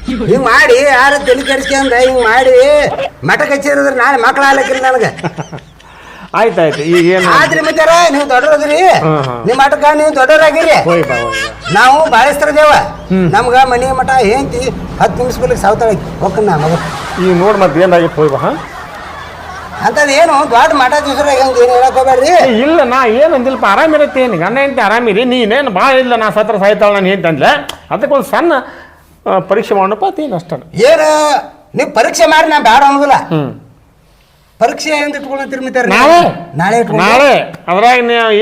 ಹಿಂಗೆ ಮಾಡಿ ಯಾರ ತಲೆ ಕೆಡಿಸ್ಕೊಂಡ ಹಿಂಗೆ ಮಾಡಿ ಮಠ ಕಚ್ಚಿರಿದ್ರೆ ನಾಳೆ ಮಕ್ಳು ಆಗ್ಲಿಕ್ಕಿಲ್ಲ ನನಗೆ ಆಯ್ತಾಯ್ತು ಈಗ ಏನು ಆದ್ರಿ ಮಿತಾರ ನೀವು ದೊಡ್ಡರದ್ರಿ ನಿಮ್ಮ ಮಠಕ್ಕ ನೀವು ದೊಡ್ಡವರಾಗಿರಿ ನಾವು ಬಾಳಿಸ್ತಾರ ದೇವ ನಮ್ಗ ಮನೆ ಮಠ ಹೆಂತಿ 10 ನಿಮಿಷ ಬಳಿಕ ಸಾವ್ತಾಳ ಹೋಗ್ಕನ್ನ ಮಗ ಈಗ ನೋಡಿ ಮತ್ತೆ ಏನಾಗಿತ್ತು ಹೋಯ್ ಬಾ ಅಂತದ್ ಏನು ದೊಡ್ಡ ಮಠ ದಿವ್ಸರ ಹೆಂಗೆ ಏನು ಹೇಳಕ್ ಹೋಗ್ಬೇಡ್ರಿ ಇಲ್ಲ ನಾ ಏನು ಅಂದಿಲ್ಪ ಆರಾಮಿರುತ್ತೆ ಏನು ಗಂಡ ಹೆಂಡತಿ ಆರಾಮಿರಿ ನೀನೇನು ಭಾಳ ಇಲ್ಲ ನಾ ಸತ್ರ ಸಾಯ್ತಾಳ ನಾನು ಏನು ಅಂದ್ಲೆ ಅದಕ್ಕೊಂದು ಸಣ್ಣ ಪರೀಕ್ಷೆ ಮಾಡಪ್ಪ ಅದೇನು ಅಷ್ಟ ಏನು ನೀವು ಪರೀಕ್ಷೆ ಮಾಡಿ ನಾ ಬೇಡ ಅನ್ನೋದಿಲ್ಲ ಪರೀಕ್ಷೆ ಎಂದು ಇಟ್ಕೊಳತ್ತೀರಿ ಮಿತಾರ ನಾಳೆ ನಾಳೆ ನಾಳೆ ಅದ್ರಾಗ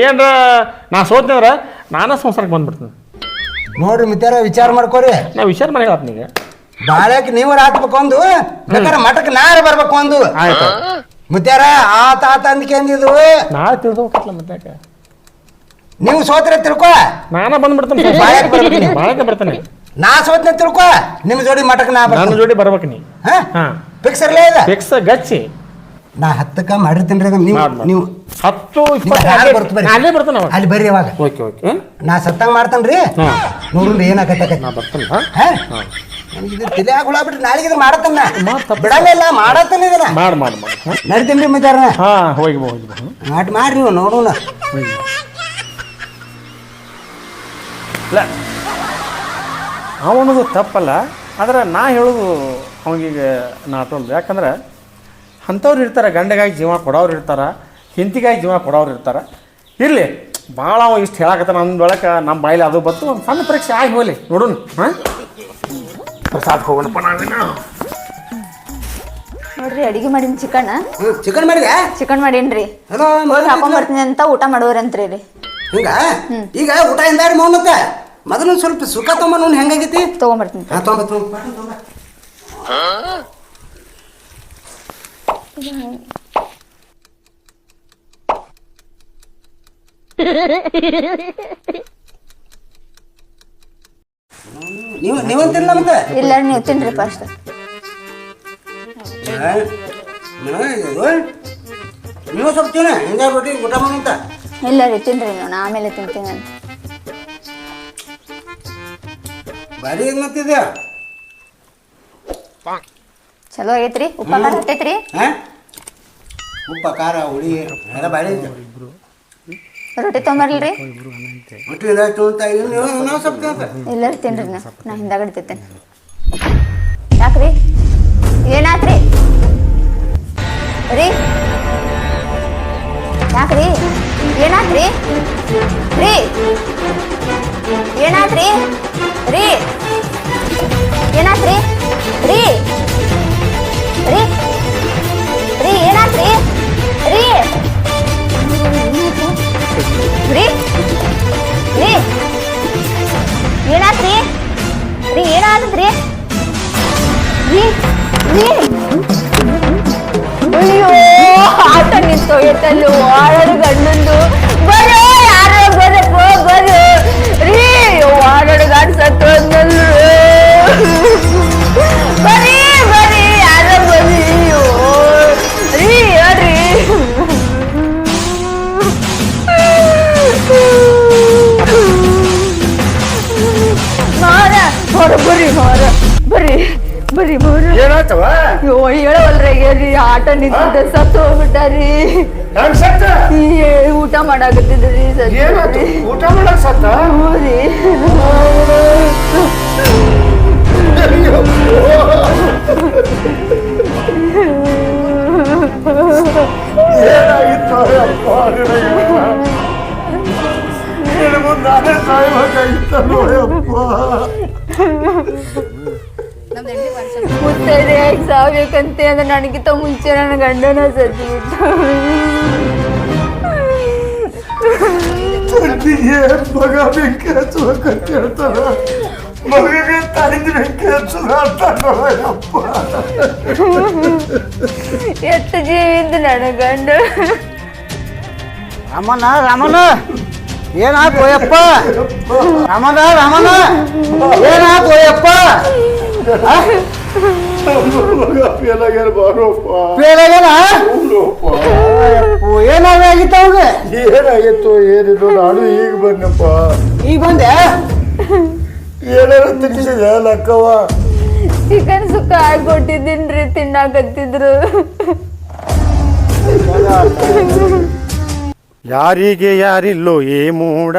ಏನ್ರ ನಾ ಸೋತ್ನಂದ್ರ ನಾನ ಸಂಸಾರಕ್ಕೆ ಬಂದ್ಬಿಡ್ತೀನಿ ನೋಡ್ರಿ ಮಿತಾರ ವಿಚಾರ ಮಾಡ್ಕೋರಿ ನಾ ವಿಚಾರ ಮಾಡಿ ಹೇಳ್ತೀನಿ ಬಾಳ್ಯಾಕ ನೀವು ಹಾಕ್ಬೇಕು ಒಂದು ಬೇಕಾದ್ರೆ ಮಠಕ್ಕೆ ನಾರ ಬರ್ಬೇಕು ಒಂದು ಆಯ್ತು ಮುತ್ಯಾರ ಆ ತಾತ ಅಂದ್ಕೊಂಡಿದ್ವು ನಾಳೆ ತಿಳಿದೋಗಲ್ಲ ಮತ್ತೆ ನೀವು ಸೋತ್ರೆ ತಿಳ್ಕೊ ನಾನ ಬಂದ್ಬಿಡ್ತೇನೆ ಬಾಳಕ್ಕೆ ಬರ್ತಾನೆ ನಾ ಸೋತ್ನೆ ತಿಳ್ಕೊ ನಿಮ್ ಜೋಡಿ ಮಠಕ್ಕೆ ನಾ ನನ್ನ ಜೋಡಿ ಬರ್ಬೇಕು ನೀ ಫಿಕ್ಸ್ ಇರ್ಲೇ ಇದೆ ಫಿಕ್ಸ್ ಗಚ್ಚಿ ನಾ 10ಕ್ಕ ಮಾಡಿರ್ತೀನಿ ರೀ ನೀವು 10 ಅಲ್ಲೇ ಬರ್ತಾನ ಅಲ್ಲಿ ಬರ್ರಿ ಅವಾಗ ಓಕೆ ಓಕೆ ನಾ ಸತ್ತಂಗ ಮಾಡ್ತೇನ್ರಿ ನೋಡ್ರಿ ಏನಾಗತ್ತೆ ನಾ ಬರ್ತಾನೆ ನನಗಿದು ತಲೆ ಹುಳ ಬಿಟ್ರಿ ನಾಳೆಗೆ ಇದು ಮಾಡತ್ತನ್ನ ಬಿಡಂಗಿಲ್ಲ ಮಾಡತ್ತನ್ನ ಇದನ್ನ ಮಾಡಿ ಮಾಡಿ ಮಾಡಿ ನಡಿತೀನಿ ರೀ ಮಿತಾರ ಹಾಂ ಹೋಗಿ ಹೋಗಿ ಮಾಡಿ ಮಾಡ್ರಿ ನೀವು ನೋಡೋಣ ಇಲ್ಲ ಅವನದು ತಪ್ಪಲ್ಲ ಆದ್ರೆ ನಾ ಹೇಳೋದು ಅವನಿಗೆ ನಾ ಅಟೋಲ್ದು ಯಾಕಂದ್ರೆ ಅಂಥವ್ರು ಇರ್ತಾರೆ ಗಂಡಗಾಗಿ ಜೀವ ಕೊಡೋರು ಇರ್ತಾರೆ ಹೆಂಡತಿಗಾಗಿ ಜೀವ ಕೊಡೋರು ಇರ್ತಾರೆ ಇರಲಿ ಭಾಳ ಅವ ಇಷ್ಟು ಹೇಳಕತ್ತಾನ ನನ್ನ ಬೆಳಕ ನಮ್ಮ ಬಾಯಿಲಿ ಅದು ಬತ್ತು ಒಂದು ಸಣ್ಣ ಪರೀಕ್ಷೆ ಆಗಿ ಹೋಗಲಿ ನೋಡೋಣ ಹಾಂ ಪ್ರಸಾದ ಹೋಗೋಣಪ್ಪ ನಾವೇನು ನೋಡ್ರಿ ಅಡಿಗೆ ಮಾಡೀನಿ ಚಿಕನ್ ಚಿಕನ್ ಮಾಡಿದೆ ಚಿಕನ್ ಮಾಡೀನ್ರಿ ಹೋಗಿ ಹಾಕೊಂಡ್ಬರ್ತೀನಿ ಅಂತ ಊಟ ಮಾಡೋರಂತ್ರಿ ರೀ ಹಿಂಗ ಈಗ ಊಟ ಎಂದಾರಿ ಮೌನಕ್ಕ ಮೊದಲು ಸ್ವಲ್ಪ ಸುಖ ತೊಂಬ ನೋಡಿ ಹೆಂಗಾಗೈತಿ ತಗೊಂಬರ್ತೀನಿ ನೀವಂತಿಲ್ಲ ಮತ್ತೆ ಇಲ್ಲ ನೀವು ತಿನ್ರಿ ಫಸ್ಟ್ ನೀವು ಸ್ವಲ್ಪ ತಿನ್ನ ಹಿಂಗೆ ರೊಟ್ಟಿ ಊಟ ಮಾಡಂತ ಇಲ್ಲ ರೀ ತಿನ್ರಿ ನೀವು ನಾ ಆಮೇಲೆ ತಿಂತೀನಿ ಅಂತ ಭಾರಿ ಇದು ಮತ್ತಿದೆ ಚಲೋ ಆಗೈತ್ರಿ ಉಪ್ಪ ಖಾರ ಹತ್ತೈತ್ರಿ ಉಪ್ಪ ಖಾರ ಹುಳಿ ಎಲ್ಲ ಭಾರಿ ಐತೆ ರೊಟ್ಟಿ ತೊಗೊಂಬರ್ಲ್ರಿ ರೊಟ್ಟಿ ಇದಾಯ್ತು ಅಂತ ನಾವು ಸ್ವಲ್ಪ ಇಲ್ಲ ರೀ ತಿನ್ರಿ ನೀವು ನಾ ಹಿಂದಾಗಡೆ ತಿಂತೇನೆ ಯಾಕ್ರಿ ಏನಾತ್ರಿ ರೀ ಯಾಕ್ರಿ ಏನಾತ್ರಿ ರೀ ಏನಾತ್ರಿ ರೀ ಏನಾತ್ರಿ ರೀ ರೀ ರೀ ಏನಾತ್ರಿ ರೀ ರೀ ರೀ ಏನಾತ್ರಿ ರೀ ಏನಾದ್ರಿ ರೀ ರೀ ಅಯ್ಯೋ ಆಟ ನಿಂತೋಯ್ತಲ್ಲೋ ಆಡೋದು ಗಂಡಂದು ಬರೋ ಯಾರೋ ಬರಪ್ಪ ಬರೋ ರೀ ಆಡೋದು ಗಾಡಿ ಸತ್ತು ಅಂದಲ್ಲು ಬರೀ ಬರೀ ಯಾರೋ ಬರೀ ರೀ ಹೇಳ್ರಿ ಮಾರ ಮಾರ ಬರ್ರಿ ಮಾರ ಬರ್ರಿ ಬರ್ರಿ ಮಾರ ಏನಾಯ್ತವ ಅಯ್ಯೋ ಹೇಳವಲ್ರಿ ಆಟ ನಿಂತಿದ್ದ ಸತ್ತು ಹೋಗ್ಬಿಟ್ಟಾರಿ ಊಟ ಮಾಡಾಕತ್ತಿದ್ರಿ ಊಟ ಮಾಡಕ್ ಸತ್ತ ಹ್ಞೂ ರೀ ಮುತ್ತೈದೆ ಯಾಕೆ ಸಾವ್ಬೇಕಂತೆ ಅಂದ್ರೆ ನನಗಿಂತ ಮುಂಚೆ ನನ್ನ ಗಂಡನ ಸತ್ತಿಬಿಟ್ಟು ತಂದಿಗೆ ಮಗ ಬೆಂಕಿ ಹಚ್ಚಬೇಕಂತ ಹೇಳ್ತಾರ, ಮಗಗೆ ತಂದಿ ಬೆಂಕಿ ಹಚ್ಚದ ಅಂತಾರಪ್ಪ. ಎಷ್ಟು ಜೀವಿದ್ದು ನನ್ನ ಗಂಡ. ರಾಮನ ಏನಾಗೋಯಪ್ಪ? ರಾಮನ ಏನಾಗೋಯಪ್ಪ? ಮಗ ಫೇಲಾಗ್ಯಾರ ಬಾರೋಪ್ಪ. ಏನಾಗಿತ್ತು ಅವಾಗ? ಏನಾಗಿತ್ತು ಏನಿದು? ನಾನು ಈಗ ಬಂದಪ್ಪ. ಈಗ ಬಂದೆ? ಏನಾರ ತಿನ್ಸಿದೆ ಲಕ್ಕವ್ವ? ಚಿಕನ್ ಸುಕ್ಕ ಹಾಕೊಟ್ಟಿದ್ದೀನ್ರಿ, ತಿನ್ನಾಕತ್ತಿದ್ರು. ಯಾರಿಗೆ ಯಾರಿಲ್ಲೋ ಏ ಮೂಡ,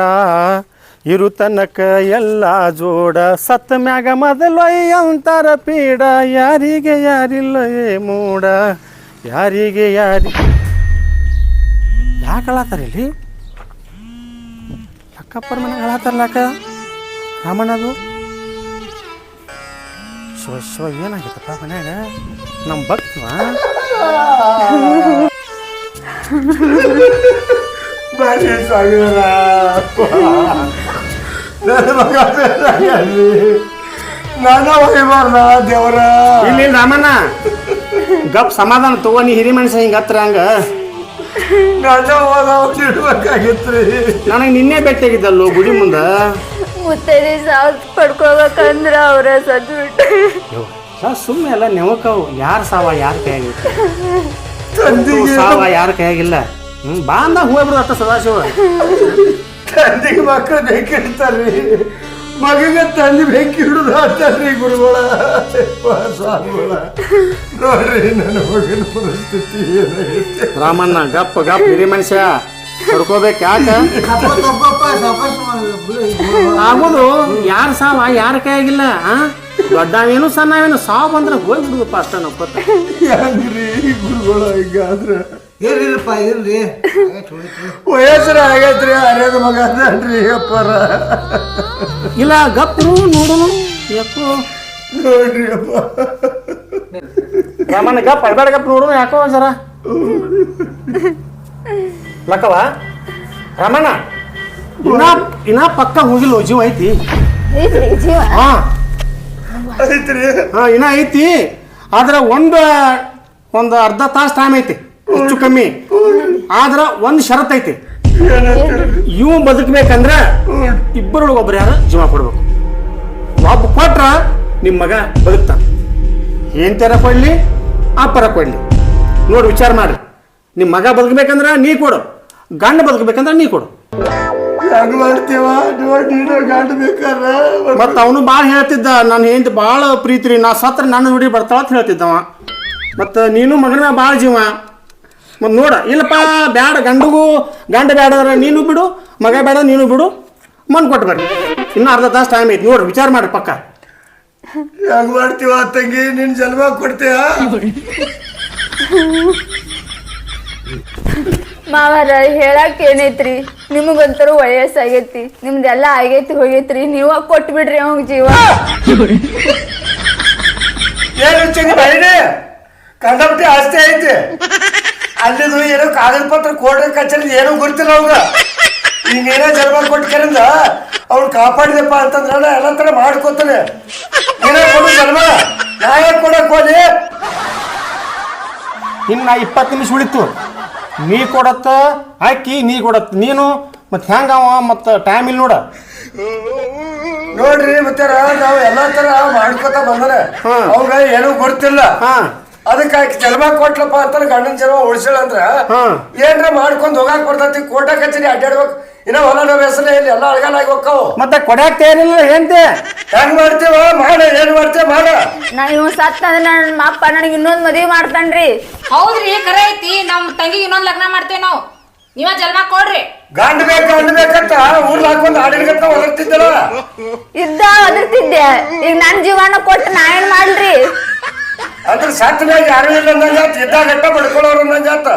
ಇರು ತನಕ ಎಲ್ಲ ಜೋಡ, ಸತ್ತ ಮ್ಯಾಗ ಮೊದಲೊಯ್ ಅಂತಾರ ಪೀಡ. ಯಾರಿಗೆ ಯಾರಿಲ್ಲ ಏ ಮೂಡ, ಯಾರಿಗೆ ಯಾಕೆ ಹೇಳತ್ತಾರ ಇಲ್ಲಿ? ಲಕ್ಕಪ್ಪರ ಮನೆಗೆ ಹೇಳತ್ತಾರಲ್ಲಕ್ಕ ರಾಮಣ್ಣದು. ಶಿವ ಏನಾಗಿತ್ತಪ್ಪ ಮನ್ಯಾಗ? ನಮ್ಮ ಭಕ್ತಿವ ಬಾರಿ ಸಾಗಿದಾರ ನನ್ನ ಮಗ ಫೇಲಾಗ್ಯಾರ್ರಿ. ನಾನು ಒಯ್ಬಾರ್ದ ದೇವರ? ಇಲ್ಲಿ ರಾಮಣ್ಣ ಗಪ್ ಸಮಾಧಾನ ತಗೋ. ನೀ ಹಿರಿ ಮನುಷ್ಯ ಹಿಂಗೆ ಹತ್ರ ಹಂಗ ನನ್ನ ಹೋದ ಇಡ್ಬೇಕಾಗಿತ್ರಿ. ನನಗೆ ನಿನ್ನೆ ಭೇಟಿಯಾಗಿದ್ದಲ್ಲೋ ಗುಡಿ ಮುಂದೆ. ಮುತ್ತೈದೆ ಸಾವು ಪಡ್ಕೋಬೇಕಂದ್ರ ಅವ್ರ ಸತ್ಬಿಟ್ಟು. ಸುಮ್ಮನೆ ಎಲ್ಲ ನೆವಕವು. ಯಾರು ಸಾವ ಯಾರ ಕೈಯಾಗಿತ್ತು? ತಂದಿಗೆ ಸಾವ ಯಾರ ಕೈಯಾಗಿಲ್ಲ. ಬಾ ಅಂದಾಗ ಹೋಗ್ಬಿಡು ಅಷ್ಟ ಸದಾಶಿವ. ತಂದಿಗೆ ಮಕ್ಕಳು ಬೆಂಕಿ ಇಡ್ತಾರ್ರಿ, ಮಗಗೆ ತಂದಿ ಬೆಂಕಿ ಹಿಡಿದು ಹಾಕ್ತಾರ್ರಿ ಗುರುಗಳ ಸ್ವಾಮಿಗಳ. ನೋಡ್ರಿ ನನ್ನ ಮಗನ ಪರಿಸ್ಥಿತಿ ಏನಾಗೈತೆ. ರಾಮಣ್ಣ ಗಪ್ ಹಿರಿ ಮನುಷ್ಯ ಕರ್ಕೋಬೇಕು. ಯಾಕ ಆಗೋದು? ಯಾರ ಸಾವ ಯಾರ ಕೈಯಾಗಿಲ್ಲ. ದೊಡ್ಡವೇನು ಸಣ್ಣವೇನು ಸಾವು ಬಂದ್ರೆ ಹೋಗ್ಬಿಡುದಪ್ಪ ಅಷ್ಟ ನಪ್ಪತ್ತ. ಹೆಂಗ್ರಿ ಗುರುಗಳ ಹಿಂಗಾದ್ರೆ? ಇರ್ಲಿಲ್ಲಪ್ಪ ಇರ್ಲಿ, ವಯಸ್ಸರ ಆಗೈತ್ರಿ, ಅರ್ಯದ ಮಗ ಅನ್ರಿ ಅಪ್ಪರ. ಇಲ್ಲ ಗಪ್ ನೋಡೋನು ಯಾಕೋ. ನೋಡ್ರಿ ಅಪ್ಪ ರಾಮಣ್ಣ ಗಪ್ ಅಳ್ಬೇಡ ಗಪ್ ನೋಡೋನು ಯಾಕೋ ಒಂದ್ಸರ. ಲಕ್ಕವ ರಾಮಣ್ಣ ಇನ್ನ ಪಕ್ಕ ಹೋಗಿಲ್ಲ, ಜೀವ ಐತಿ. ಜೀವ ಹಾ ಐತ್ರಿ. ಇನ್ನ ಐತಿ. ಆದ್ರೆ ಒಂದು ಅರ್ಧ ತಾಸು ಟೈಮ್ ಐತಿ ಹೆಚ್ಚು ಕಮ್ಮಿ. ಆದ್ರ ಒಂದು ಷರತ್ ಐತಿ. ಇವ್ ಬದುಕಬೇಕಂದ್ರ ಇಬ್ಬರೊಳಗೆ ಒಬ್ರು ಯಾರ ಜೀವ ಕೊಡ್ಬೇಕು. ಒಬ್ಬ ಕೊಟ್ರ ನಿಮ್ಮ ಮಗ ಬದುಕ್ತಾನ. ಏನ್ತಾರ ಕೊಡ್ಲಿ ಅಪ್ಪರ ಕೊಡ್ಲಿ ನೋಡಿ ವಿಚಾರ ಮಾಡ್ರಿ. ನಿಮ್ಮ ಮಗ ಬದುಕಬೇಕಂದ್ರ ನೀ ಕೊಡು, ಗಂಡ ಬದುಕಬೇಕಂದ್ರ ನೀ ಕೊಡು. ಹೆಂಗ್ ಮಾಡ್ತೀವ ನೋಡಿ, ಗಂಡ ಬೇಕಾರ. ಮತ್ತ ಅವನು ಭಾಳ ಹೇಳ್ತಿದ್ದ, ನಾನು ಹೆಂಡತಿ ಭಾಳ ಪ್ರೀತಿ ರೀ, ನಾ ಸತ್ರ ನನ್ನ ನೋಡಿ ಬರ್ತಾಳ ಅಂತ ಹೇಳ್ತಿದ್ದವ. ಮತ್ತು ನೀನು ಮಗನ ಭಾಳ ಜೀವ. ಮತ್ತು ನೋಡ ಇಲ್ಲಪ್ಪ ಬ್ಯಾಡ, ಗಂಡ ಬ್ಯಾಡದ್ರ ನೀನು ಬಿಡು, ಮಗ ಬೇಡ ನೀನು ಬಿಡು, ಮನ್ ಕೊಟ್ಟು ಬರ್ರಿ. ಇನ್ನೂ ಅರ್ಧ ತಾಸು ಟೈಮ್ ಐತಿ, ನೋಡ್ರಿ ವಿಚಾರ ಮಾಡ್ರಿ ಪಕ್ಕ. ಹೆಂಗ್ ಮಾಡ್ತೀವ ತಂಗಿ? ನಿನ್ ಜನ್ಮ ಕೊಡ್ತೀಯ? ಮಾವರ ಹೇಳಕ್ ಏನೈತ್ರಿ? ನಿಮಗಂತರೂ ವಯಸ್ಸಾಗೈತಿ, ನಿಮ್ದೆಲ್ಲ ಆಗೈತಿ ಹೋಗೈತ್ರಿ. ನೀವ ಕೊಟ್ಟು ಬಿಡ್ರಿ ಅವಾಗ ಜೀವ. ಏನು ಚಂಗಿ ಬೈಡಿ ಕಂಡಪಟ್ಟಿ ಆಸ್ತಿ ಐತಿ. ಅಲ್ಲಿದು ಏನೋ ಕಾಗದ ಪತ್ರ ಕೋರ್ಟ್ ಕಚೇರಿ ಏನೋ ಗೊತ್ತಿಲ್ಲ ಅವಾಗ. ಹಿಂಗೇನೋ ಜನ್ಮ ಕೊಟ್ಕರಿಂದ ಅವ್ನು ಕಾಪಾಡಿದಪ್ಪ ಅಂತಂದ್ರೆ ಎಲ್ಲ ತರ ಮಾಡ್ಕೋತಾನೆ. ಏನೇ ಕೊಡು ಜನ್ಮ, ನಾ ಯಾಕೆ ಕೊಡಕ್ ಹೋಗಿ? ಇನ್ನು 20 ನಿಮಿಷ ಉಳಿತು. ನೀ ಕೊಡತ್ತ ಹಾಕಿ, ನೀ ಕೊಡತ್ತ ನೀನು. ಮತ್ತೆ ಹೆಂಗವ ಮತ್ತು ಟೈಮ್ ಇಲ್ಲಿ ನೋಡ. ನೋಡ್ರಿ ಮತ್ತೆ ನಾವು ಎಲ್ಲಾ ತರ ಮಾಡ್ಕೋತ ಬಂದ್ರೆ ಅವಾಗ ಏನೂ ಗೊತ್ತಿಲ್ಲ. ಅದಕ್ಕಾಗಿ ಜನ್ಮ ಕೊಟ್ಲಪ್ಪ ಅಂತ ಗಂಡನ ಜನ್ಮ ಉಳಿಸಿಳ ಅಂದ್ರ ಏನ್ರ ಮಾಡ್ಕೊಂಡ್ ಹೋಗಾಕ್ ಬರ್ತೈತಿ. ಕೋಟ ಕಚೇರಿ ಅಡ್ಡಾಡ್ಬೇಕು. ಇನ್ನ ಹೊಲ ನಮ್ಮ ಹೆಸರು ಇಲ್ಲಿ ಎಲ್ಲ ಅಳಗಾಲಾಗಿ ಹೋಗ್ತಾವ. ಮತ್ತೆ ಕೊಡ್ಯಾಕ ತಯಾರಿಲ್ಲ ಏನ್ತೆ? ಹೆಂಗ್ ಮಾಡ್ತೇವ ಮಾಡ, ಏನ್ ಮಾಡ್ತೇವ ಮಾಡ. ನಾ ಇವ್ ಸತ್ತ ಅಂದ್ರೆ ನನ್ನ ಅಪ್ಪ ನನಗೆ ಇನ್ನೊಂದ್ ಮದ್ವಿ ಮಾಡ್ತಾನ್ರಿ. ಹೌದ್ರಿ, ಖರೆ ಐತಿ. ನಮ್ ತಂಗಿಗೆ ಇನ್ನೊಂದ್ ಲಗ್ನ ಮಾಡ್ತೇವ್ ನಾವು. ನೀವ ಜನ್ಮ ಕೊಡ್ರಿ. ಗಂಡ ಬೇಕಂತ ಊರ್ಲ ಹಾಕೊಂಡ್ ಆಡಿಡ್ಗಂತ ಒದರ್ತಿದ್ದಲ್ಲ. ಒದರ್ತಿದ್ದೆ. ಈಗ ನನ್ ಜೀವನ ಕೊಟ್ಟು ನಾ ಏನ್ ಮಾಡ್ರಿ? ಅದ್ರ ಸತ್ತ ಮ್ಯಾಗ ಯಾರು ಇಲ್ಲ ಅಂದಂಗಾತ, ಇದ್ದಾಗಟ್ಟ ಬಡ್ಕೊಳ್ಳೋರು ಅಂದಂಗಾತ.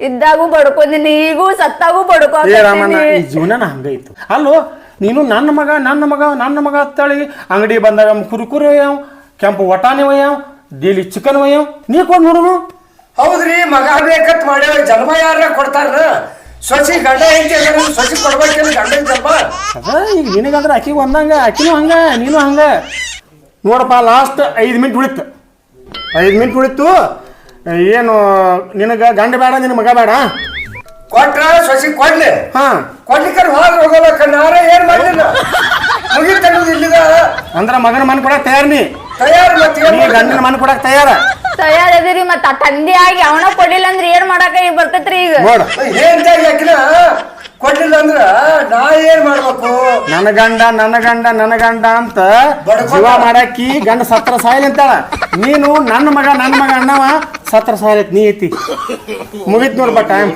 ಇದ್ದಾಗೂ ಬಡ್ಕೊಂದಿನಿ, ಈಗೂ ಸತ್ತಾಗೂ ರಾಮಣ್ಣ ಬಡ್ಕೊ. ಈ ಜೀವನ ಹಂಗೈತು. ಅಲ್ಲೋ ನೀನು ನನ್ನ ಮಗ ಅಂತೇಳಿ ಅಂಗಡಿ ಬಂದಾಗ ಕುರುಕುರಿ ಒಯ್ಯಾವ, ಕೆಂಪು ವಟಾಣಿ ಒಯ್ಯಾವ, ಡೈಲಿ ಚಿಕನ್ ಒಯ್ಯಾವ, ನೀ ಕೊಡು ನೋಡೋನು. ಹೌದ್ರಿ, ಮಗ ಬೇಕತ್ ಮಾಡ್ಯಾವ, ಜನ್ಮ ಯಾರ ಕೊಡ್ತಾರ? ಸೊಸಿ ಗಂಡ ಹೆಂಡತಿ ಸೊಸಿ ಕೊಡ್ಬೇಕೇನು ಗಂಡನ ಜನ್ಮ? ಅದ ಈಗ ನಿನಗಂದ್ರೆ ಆಕಿಗೆ ಒಂದಂಗ, ಆಕಿನೂ ಹಂಗ ನೀನು ಹಂಗ ನೋಡಪ್ಪ. ಲಾಸ್ಟ್ 5 ಮಿನಿಟ್ ಉಳಿತು, 5 ಮಿನಿಟ್ ಉಳಿತು. ಏನು ನಿನಗೆ ಗಂಡ ಬೇಡ, ನಿನ್ನ ಮಗ ಬೇಡ? ಕೊಟ್ರ ಸೊಸಿ ಕೊಡ್ಲಿ, ಹಾ ಕೊಡ್ಲಿಕ್ಕೆ ಹೋಗಲ್ಲ. ನಾರ ಏನ್ ಮಾಡಲಿಲ್ಲ, ಮುಗಿತನ್ನೋದು ಇಲ್ಲಿದ. ಅಂದ್ರ ಮಗನ ಮನ್ ಕೊಡಕ್ ತಯಾರ ನೀ? ತಯಾರು. ಮತ್ತೆ ನೀ ಗಂಡನ ಮನ್ ಕೊಡಕ್ ತಯಾರ? ತಯಾರದಿರಿ. ಮತ್ತ ತಂದೆ ಆಗಿ ಅವನ ಕೊಡ್ಲಿಲ್ಲ ಅಂದ್ರೆ ಏನ್ ಮಾಡಾಕ ಬರ್ತೈತ್ರಿ ಈಗ? ನೋಡ ಏನ್ ಯಾಕಿನ ಕೊಡ್ಲಿಲ್ಲ ಅಂದ್ರ ನಾ ಏನ್ ಮಾಡ್ಬೇಕು? ನನ್ನ ಗಂಡ ಅಂತ ಜೀವ ಮಾಡಾಕಿ ಗಂಡ ಸತ್ರ ಸಾಯಲಿ ಅಂತಾಳ. ನೀನು ನನ್ನ ಮಗ ಅಣ್ಣವ ಸತ್ರ ಸಾಯಲತ್ ನೀ ಐತಿ. ಮುಗಿತ್ ನೋಡ್ಬಾ ಟೈಮ್.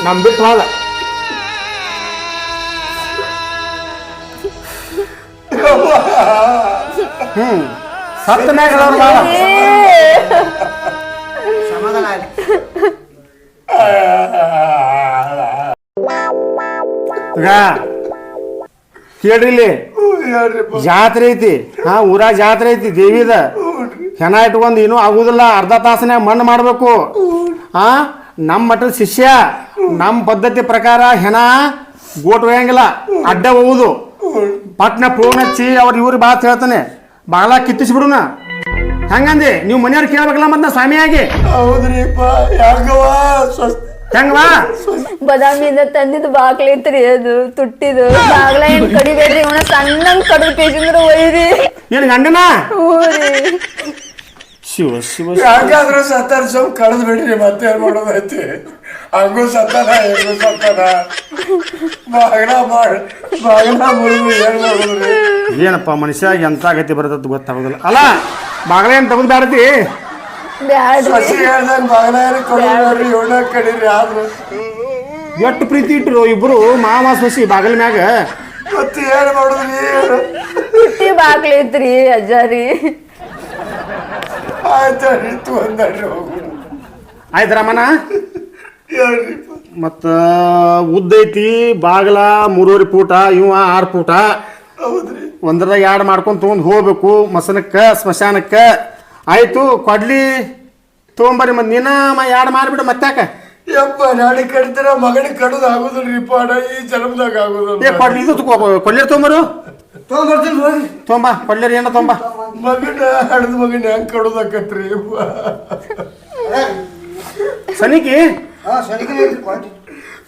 ನಮ್ ಬಿಟ್ಟು ಹೋದ. ಸತ್ತ ಮ್ಯಾಗ ಬಾಳ ಕೇಳ್ರಿ, ಜಾತ್ರೆ ಐತಿ. ಹಾ, ಊರಾಗ ಜಾತ್ರೆ ಐತಿ ದೇವಿದ. ಹೆಣ ಇಟ್ಕೊಂಡ್ ಏನೂ ಆಗುದಿಲ್ಲ, ಅರ್ಧ ತಾಸನ್ಯಾಗ ಮಣ್ಣು ಮಾಡ್ಬೇಕು. ಹಾ, ನಮ್ಮ ಮಠದ ಶಿಷ್ಯ ನಮ್ಮ ಪದ್ಧತಿ ಪ್ರಕಾರ ಹೆಣ ಗೋಟ್ ಒಯ್ಯಂಗಿಲ್ಲ, ಅಡ್ಡ ಹೋಗುದು. ಪಟ್ನ ಫೋನ್ ಹಚ್ಚಿ ಇವ್ರು ಬಾತ್ ಹೇಳ್ತಾನೆ, ಬಾಗ್ಲ ಕಿತ್ತಿಸ್ಬಿಡುನ. ಹೆಂಗಂದಿ ನೀವು ಮನೆಯವ್ರು ಕೇಳ್ಬೇಕಲ್ಲ ಮತ್ತ ಸ್ವಾಮಿಯಾಗಿ? ಹೌದ್ರಿಪ್ಪ, ಹೆಂಗವಾ? ಬದಾಮಿಯಿಂದ ತಂದಿದ್ದು ಬಾಕ್ಲೈತ್ರಿ, ಅದು ತುಟ್ಟಿದು ಬಾಗ್ಲ ಏನ್ ಕಡಿಬೇಡ್ರಿ, ಇವನ ಸಣ್ಣ ಕಡಿದ ಕೇಸಿಂದ್ರ ಒಯ್ರಿ. ಏನ್ ಗಂಡನ? ಶಿವ ಶಿವ ಯಾಕಾದ್ರೂ ಸತ್ತಾರ ಸ್ವಲ್ಪ ಕಳೆದ್ ಬಿಡ್ರಿ, ಮತ್ತೆ ಏನ್ ಮಾಡೋದೈತಿ? ಹಂಗೂ ಸತ್ತಾನ, ಹೆಂಗೂ ಸತ್ತಾನ, ಬಾಗಲ ಮುರಿದು ಏನ್ ಮಾಡೋದ್ರಿ? ಏನಪ್ಪ ಮನುಷ್ಯ ಎಂತ ಗತಿ ಬರ್ತದ ಗೊತ್ತಾಗೋದಿಲ್ಲ. ಅಲ್ಲ ಬಾಗ್ಲ ಏನ್ ತಗದ್ ಬ್ಯಾಡತಿ? ಸಸಿ ಹೇಳ್ದಂಗ ಬಾಗಲ ಕೊಡ್ರಿ, ಇವನ ಕಡೀರಿ. ಆದ್ರು ಎಷ್ಟು ಪ್ರೀತಿ ಇಟ್ರು ಇಬ್ರು ಮಾವ ಸೊಸಿ ಬಾಗಲ ಮ್ಯಾಗ. ಮತ್ತೆ ಏನ್ ಮಾಡುದ್ರಿ? ತುಟ್ಟಿ ಬಾಕ್ಲೈತ್ರಿ ಅಜ್ಜಾರಿ. ಆಯ್ತು ಒಂದಡ್ರಿ, ಹೋಗೋಣ. ಆಯ್ತು ರಾಮಣ್ಣ. ಹೇಳ್ರಿಪ್ಪ. ಮತ್ತ ಉದ್ದ ಐತಿ ಬಾಗಲ 3.5 ಫೂಟ, ಇವ 6 ಫೂಟ. ಹೌದ್ರಿ. ಒಂದ್ರದಾಗ 2 ಮಾಡ್ಕೊಂಡು ತೊಗೊಂಡು ಹೋಗ್ಬೇಕು ಮಸನಕ್ಕ, ಸ್ಮಶಾನಕ್ಕ. ಆಯ್ತು ಕೊಡ್ಲಿ ತೊಗೊಂಬರಿ. ಮತ್ತೆ ನೀನ 2 ಮಾಡಿಬಿಡು ಮತ್ತಾಕ. ಯಪ್ಪ, ನಾಳೆ ಕಡಿತಾರ ಮಗನಿಗೆ ಕಡೋದು ಆಗುದಿಲ್ರಿಪ್ಪ, ಈ ಜನ್ಮದಾಗ ಆಗುದಿಲ್ಲ. ಕೊಡ್ಲಿ ಇದು ಕೊಡ್ಲಿರ್ ತೊಗೊಂಬರು. ತೊಗೊಂಬರ್ತೀನಿ ಹೋಗಿ. ತೊಂಬ ಕೊಡ್ಲಿರ್ ಏನ ತೊಂಬ. ಮಗನ ಹಡ್ದ ಮಗನ ಹೆಂಗ್ ಕಡೋದಾಕತ್ರಿ? ಸನಿಕಿ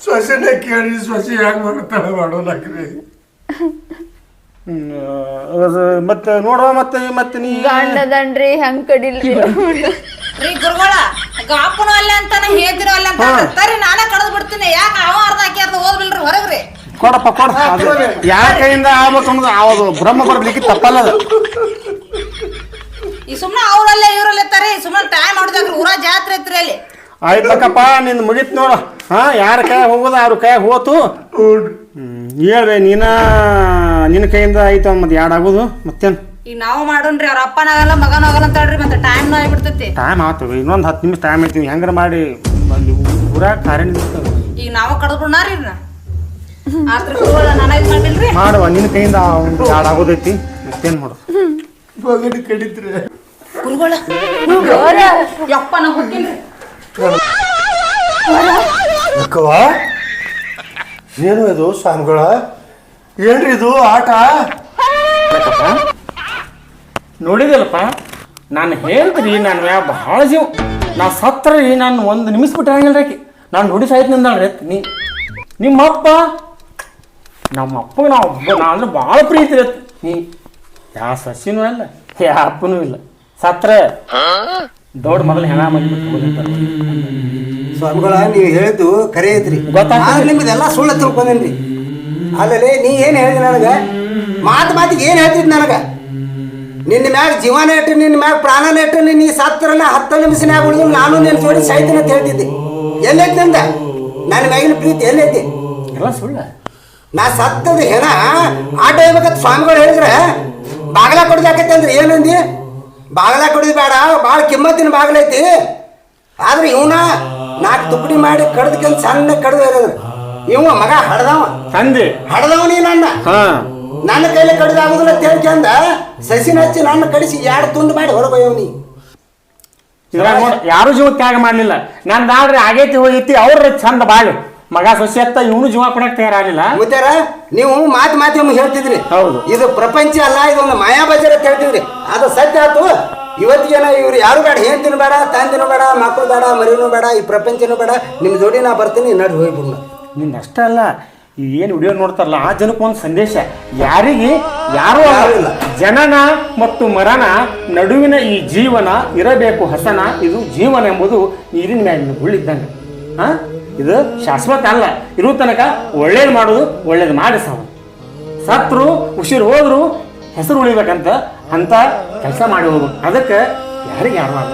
ಸೊಸೆನ ಕೇಳಿ ಸೊಸೆ ಹೆಂಗ್ ಮಾಡ್ತಾಳ ಮಾಡೋದಾಕ್ರಿ. ಮತ್ತೆ ನೋಡುವ ಮತ್ತೆ ನೀ ಗಂಡದನ್ರಿ ಹೆಂಗ್ ಕಡಿಲ್ರಿ? ರೀ ಗುರುಗಳ ಗಾಪನು ಅಲ್ಲ ಅಂತಾನ ಹೇಳ್ತಿರೋ ಅಲ್ಲ ಅಂತ ತರಿ ನಾನೇ ಕಡದ್ ಬಿಡ್ತೀನಿ. ಯಾಕೆ ಅವ ಅರ್ಧ ಹಾಕಿ ಅರ್ಧ ಓದ್ಬಿಲ್ರಿ ಹೊರಗ್ರಿ? ಕೊಡಪ್ಪ ಕೊಡ. ಯಾರ ಕೈಯಿಂದ ಆಗ್ಬೇಕು ಅನ್ನೋದು ಅವ್ರು ಬ್ರಹ್ಮ ಬರ್ಲಿಕ್ಕೆ ತಪ್ಪಲ್ಲ ಅದು. ಈ ಸುಮ್ನೆ ಅವ್ರಲ್ಲೇ ಇವ್ರಲ್ಲೇ ತರಿ ಸುಮ್ಮನೆ ಟೈಮ್ ಮಾಡಿದ್ರಿ. ಊರ ಜಾತ್ರೆ ಐತ್ರಿ ಅಲ್ಲಿ. ಆಯ್ತಕ್ಕಪ್ಪ, ನಿಂದು ಮುಗಿತ್ ನೋಡ. ಹಾ, ಯಾರ ಕೈ ಹೋಗೋದ ಅವ್ರ ಕೈ ಹೋತು. ಹೇಳ್ಬೇ ನಿನ್ನ ಕೈಯಿಂದ ಆಯ್ತು ಮತ್ತೆ 2 ಆಗೋದು ಮತ್ತೇನು? ಈಗ ನಾವು ಮಾಡೋಣ್ರಿ, ಅವ್ರ ಅಪ್ಪನಾಗಲ್ಲ ಮಗನಾಗಲ್ಲ ಅಂತ ಹೇಳ್ರಿ, ಮತ್ತೆ ಟೈಮ್ ಆಗ್ಬಿಡ್ತೈತಿ. ಟೈಮ್ ಆತು, ಇನ್ನೊಂದು 10 ನಿಮಿಷ ಟೈಮ್ ಐತಿ. ಹೆಂಗಾರ ಮಾಡಿ ಊರಾಗ ಕಾರ್ಯ ನಿಲ್ತದೆ. ಈಗ ನಾವು ಕಡದ್ಬಿಡ್ನಾರಿ ಆತ್ರ ಗುರುಗಳ ನಾನು ಇದು ಮಾಡಿಲ್ರಿ. ಮಾಡುವ, ನಿನ್ನ ಕೈಯಿಂದ 2 ಆಗೋದೈತಿ ಮತ್ತೇನು ಮಾಡು. ಮಗನ ಕಡಿತ್ರಿ ಗುರುಗಳ. ಯಪ್ಪ ನಾ ಹೋಗ್ತೀನಿ. ಅಕ್ಕವ, ಏನು ಇದು ಸ್ವಾಮಿಗಳ? ಏನ್ರಿ ಇದು ಆಟ? ನೋಡಿದಲ್ಲಪ್ಪ, ನಾನು ಹೇಳ್ತೀರಿ ನಾನು ಭಾಳ ಜೀವ. ನಾ ಸತ್ತರಿ ನಾನು 1 ನಿಮಿಷ ಬಿಟ್ಟು ಹಂಗಿಲ್ಲ ಆಕಿ. ನಾನು ನೋಡಿ ಸಾಯ್ತು ನಂದಾಳ್ರಿ. ನಿಮ್ಮಪ್ಪ ನಮ್ಮಪ್ಪಗೆ ನಾ ಅಂದ್ರೆ ಭಾಳ ಪ್ರೀತಿ ಇರತ್ತೆ. ನೀ ಯಾವ ಸಸಿನೂ ಇಲ್ಲ, ಯಾವ ಅಪ್ಪನೂ ಇಲ್ಲ. ಸತ್ರ ದೊಡ್ಡ ಮೊದಲು ಹೆಣ ಮಾಡಿಬಿಟ್ಟು ಸ್ವಾಮಿಗಳ ನೀವು ಹೇಳಿದ್ದು ಕರೆ ಐತ್ರಿ. ನಿಮ್ದೆಲ್ಲ ಸುಳ್ಳು ತಿಳ್ಕೊಂಡೇನ್ರಿ. ಅಲ್ಲಲ್ಲಿ ನೀ ಏನು ಹೇಳಿದಿ ನನಗೆ? ಮಾತಿಗೆ ಏನು ಹೇಳ್ತಿದ್ ನನಗೆ? ನಿನ್ನ ಮ್ಯಾಗ ಜೀವನ ಇಟ್ಟು, ನಿನ್ನ ಮ್ಯಾಗ ಪ್ರಾಣನ ಇಟ್ಟು, ನೀ ಸತ್ತರನ್ನ 10 ನಿಮಿಷನ್ಯಾಗ ಉಳಿದು ನಾನು ನಿನ್ನ ಜೋಡಿ ಸಾಯ್ತೀನಿ ಅಂತ ಹೇಳ್ತಿದ್ದೆ. ಎಲ್ಲೈತಿ ನಿಂದ? ನನ್ನ ಮ್ಯಾಗಿನ ಪ್ರೀತಿ ಎಲ್ಲೈತಿ? ಎಲ್ಲ ಸುಳ್ಳ. ನಾ ಸತ್ತದ ಹೆಣ ಆಟ ಹೇಳ್ಬೇಕಂತ ಸ್ವಾಮಿಗಳು ಹೇಳಿದ್ರೆ ಬಾಗಲ ಕೊಡ್ದಾಕೈತೆ ಅಂದ್ರೆ ಏನಂದಿ? ಬಾಗಲ ಕೊಡಿದ್ ಬೇಡ, ಭಾಳ ಕಿಮ್ಮತ್ತಿನ ಬಾಗಲ ಐತಿ. ಆದ್ರೆ ಇವನ 4 ತುಕಡಿ ಮಾಡಿ ಕಡ್ದಕ್ಕಿಂತ ಸಣ್ಣ ಕಡ್ದು ಇರೋದು. ಇವ ಮಗ ಹಡದವ ನೀ ನನ್ನ ಕೈಲಿ ಕಡಿದಾಗುದಿಲ್ಲ ತಿಳ್ಕೊಂಡ ಸಸಿನ ಹಚ್ಚಿ ನನ್ನ ಕಡಿಸಿ 2 ತುಂಡು ಮಾಡಿ ಹೊರಗೋಯವನಿ. ಇದ್ರಾಗ ನೋಡ್ ಯಾರು ಜೀವ ತ್ಯಾಗ ಮಾಡ್ಲಿಲ್ಲ. ನಂದಾದ್ರೆ ಆಗೈತಿ ಹೋಗೈತಿ ಅವ್ರ ಚಂದ ಬಾಳು ಮಗ ಸೊಸೆ ಅತ್ತ ಇವನು ಜೀವ ಕೊಡಕ್ ತಯಾರಾಗಲಿಲ್ಲ. ಮುತ್ತಾರ ನೀವು ಮಾತು ಹೇಳ್ತಿದ್ರಿ. ಹೌದು, ಇದು ಪ್ರಪಂಚ ಅಲ್ಲ, ಇದೊಂದು ಮಾಯಾ ಬಜಾರ್ ಅಂತ ಹೇಳ್ತಿದ್ರಿ. ಅದು ಸತ್ಯ ಆಯ್ತು. ಇವತ್ತಿಗೇನ ಇವ್ರು ಯಾರು ಬೇಡ, ಹೆಂಡತಿನೂ ಬೇಡ, ತಂದಿನೂ ಬೇಡ, ಮಕ್ಕಳು ಬೇಡ, ಮರಿನೂ ಬೇಡ, ಈ ಪ್ರಪಂಚನೂ ಬೇಡ. ನಿಮ್ಮ ಜೋಡಿ ನಾ ಬರ್ತೀನಿ, ನಡಿ ಹೋಗ್ಬಿಡ್ನ. ನಿಂದ ಅಷ್ಟ ಅಲ್ಲ, ಏನು ವಿಡಿಯೋ ನೋಡ್ತಾರಲ್ಲ ಆ ಜನಕ್ಕೆ ಒಂದು ಸಂದೇಶ. ಯಾರಿಗೆ ಯಾರು ಇಲ್ಲ, ಜನನ ಮತ್ತು ಮರಣ ನಡುವಿನ ಈ ಜೀವನ ಇರಬೇಕು ಹಸನ. ಇದು ಜೀವನ ಎಂಬುದು ನೀರಿನ ಮ್ಯಾಲಿನ ಗುಳ್ಳಿದ್ದಂಗೆ. ಇದು ಶಾಶ್ವತ ಅಲ್ಲ. ಇರೋ ತನಕ ಒಳ್ಳೇದು ಮಾಡೋದು, ಒಳ್ಳೇದು ಮಾಡಿ ಸಾವು. ಸತ್ರು ಉಸಿರು ಹೋದ್ರು ಹೆಸರು ಉಳಿಬೇಕಂತ ಅಂತ ಕೆಲಸ ಮಾಡಿ ಹೋಗ್ಬೇಕು. ಅದಕ್ಕೆ ಯಾರಿಗೆ ಯಾರು ಅಲ್ಲ,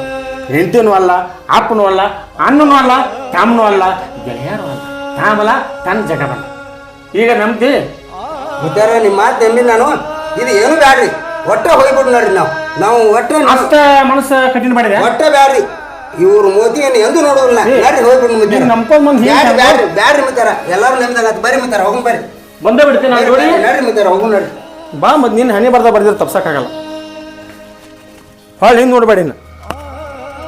ಹೆಂಡತಿನೂ ಅಲ್ಲ, ಅಪ್ಪನೂ ಅಲ್ಲ, ಅಣ್ಣನೂ ಅಲ್ಲ, ತಮ್ಮನೂ ಅಲ್ಲ, ಗೆಳೆಯರೂ ಅಲ್ಲ. ತಾಮಲ್ಲ ತನ್ನ ಜಗವಲ್ಲ. ಈಗ ನಮ್ದು ಮುತ್ತಾರ ನಿಮ್ಮ ಮಾತು ನಂಬಿ ನಾನು. ಇದು ಏನು ಬ್ಯಾಡ್ರಿ, ಒಟ್ಟ ಹೋಗ್ಬಿಡ್ ನೋಡ್ರಿ. ನಾವು ಒಟ್ಟ ಅಷ್ಟ ಮನಸ್ಸು ಕಠಿಣ ಮಾಡಿದೆ. ಒಟ್ಟ ಬ್ಯಾಡ್ರಿ, ಇವ್ರ ಮೋದಿಯನ್ನು ಎಂದು ನೋಡೋಲ್ಲ. ಬ್ಯಾಡ್ರಿ ಹೋಗ್ಬಿಡ್ ಮುತ್ತಾರ, ನಂಬ್ಕೊಂಡ್ ಬಂದ್ ಬ್ಯಾಡ್ರಿ ಮುತ್ತಾರ. ಎಲ್ಲಾರು ನಿಮ್ದಾಗ ಬರ್ರಿ ಮುತ್ತಾರ, ಹೋಗ್ ಬರ್ರಿ. ಬಂದೇ ಬಿಡ್ತೀನಿ ನಡ್ರಿ ಮುತ್ತಾರ, ಹೋಗು ನಡ್ರಿ. ಬಾ. ಮತ್ ನಿನ್ನ ಹನಿ ಬರ್ದಿರ್ ತಪ್ಸಕ್ಕಾಗಲ್ಲ. ಹೊಳ್ಳಿ ಹಿಂದ್ ನೋಡ್ಬೇಡಿ.